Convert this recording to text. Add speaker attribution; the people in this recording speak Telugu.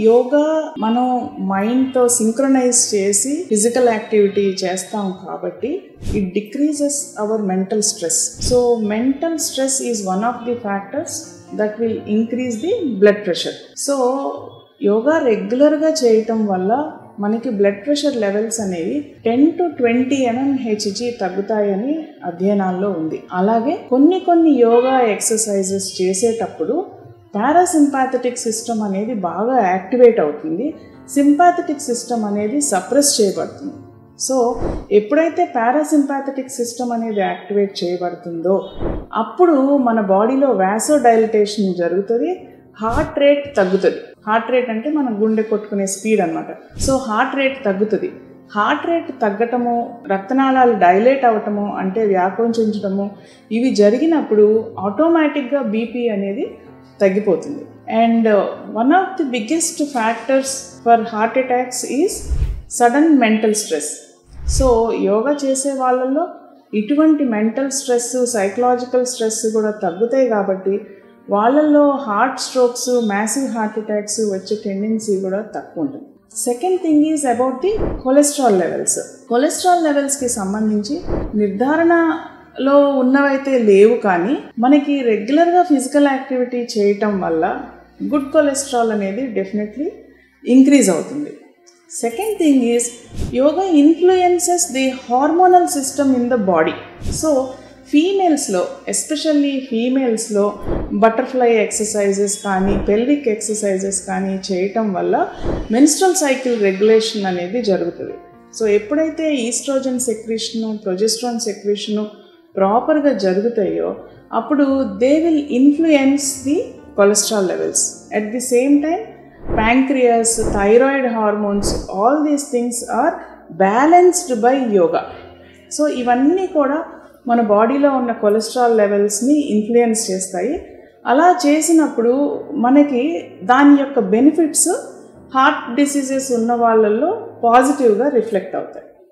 Speaker 1: యోగా మనం మైండ్తో సింక్రనైజ్ చేసి ఫిజికల్ యాక్టివిటీ చేస్తాం కాబట్టి it decreases hour mental stress. So mental stress is one of the factors that will increase the blood pressure. So yoga రెగ్యులర్గా చేయటం వల్ల మనకి బ్లడ్ ప్రెషర్ లెవెల్స్ అనేవి 10 to 20 mmHg తగ్గుతాయని అధ్యయనాల్లో ఉంది. అలాగే కొన్ని యోగా ఎక్సర్సైజెస్ చేసేటప్పుడు పారాసింపాథెటిక్ సిస్టమ్ అనేది బాగా యాక్టివేట్ అవుతుంది, సింపాథెటిక్ సిస్టమ్ అనేది సప్రెస్ చేయబడుతుంది. సో ఎప్పుడైతే పారాసింపాథెటిక్ సిస్టమ్ అనేది యాక్టివేట్ చేయబడుతుందో అప్పుడు మన బాడీలో వాసోడైలటేషన్ జరుగుతుంది, హార్ట్ రేట్ తగ్గుతుంది. హార్ట్ రేట్ అంటే మన గుండె కొట్టుకునే స్పీడ్ అనమాట. సో హార్ట్ రేట్ తగ్గుతుంది. హార్ట్ రేట్ తగ్గటము, రక్తనాళాలు డైలేట్ అవ్వటము అంటే వ్యాకోచించడము ఇవి జరిగినప్పుడు ఆటోమేటిక్గా బీపీ అనేది తగ్గిపోతుంది. And one of the biggest factors for heart attacks is sudden mental stress. So yoga చేసే వాళ్ళల్లో ఇటువంటి మెంటల్ స్ట్రెస్, సైకలాజికల్ స్ట్రెస్ కూడా తగ్గుతాయి కాబట్టి వాళ్ళల్లో heart strokes, massive heart attacks వచ్చే టెండెన్సీ కూడా తక్కువ ఉంటుంది. Second thing is about the cholesterol levels. Cholesterol లెవెల్స్కి సంబంధించి నిర్ధారణలో ఉన్నవైతే లేవు, కానీ మనకి రెగ్యులర్గా ఫిజికల్ యాక్టివిటీ చేయటం వల్ల గుడ్ కొలెస్ట్రాల్ అనేది డెఫినెట్లీ ఇంక్రీజ్ అవుతుంది. Second thing is yoga influences the hormonal system in the body. So ఫీమేల్స్లో, ఎస్పెషల్లీ ఫీమేల్స్లో బటర్ఫ్లై ఎక్సర్సైజెస్ కానీ పెల్విక్ ఎక్సర్సైజెస్ కానీ చేయటం వల్ల మెన్స్ట్రల్ సైకిల్ రెగ్యులేషన్ అనేది జరుగుతుంది. సో ఎప్పుడైతే ఈస్ట్రోజన్ సెక్రీషను, ప్రొజెస్ట్రాన్ సెక్రీషను ప్రాపర్గా జరుగుతాయో అప్పుడు they will influence the cholesterol levels. At the same time pancreas, thyroid hormones, all these things are balanced by yoga. So ఇవన్నీ కూడా మన బాడీలో ఉన్న కొలెస్ట్రాల్ లెవెల్స్ని ఇన్ఫ్లుయెన్స్ చేస్తాయి. అలా చేసినప్పుడు మనకి దాని యొక్క బెనిఫిట్స్ హార్ట్ డిసీజెస్ ఉన్న వాళ్ళల్లో పాజిటివ్గా రిఫ్లెక్ట్ అవుతాయి.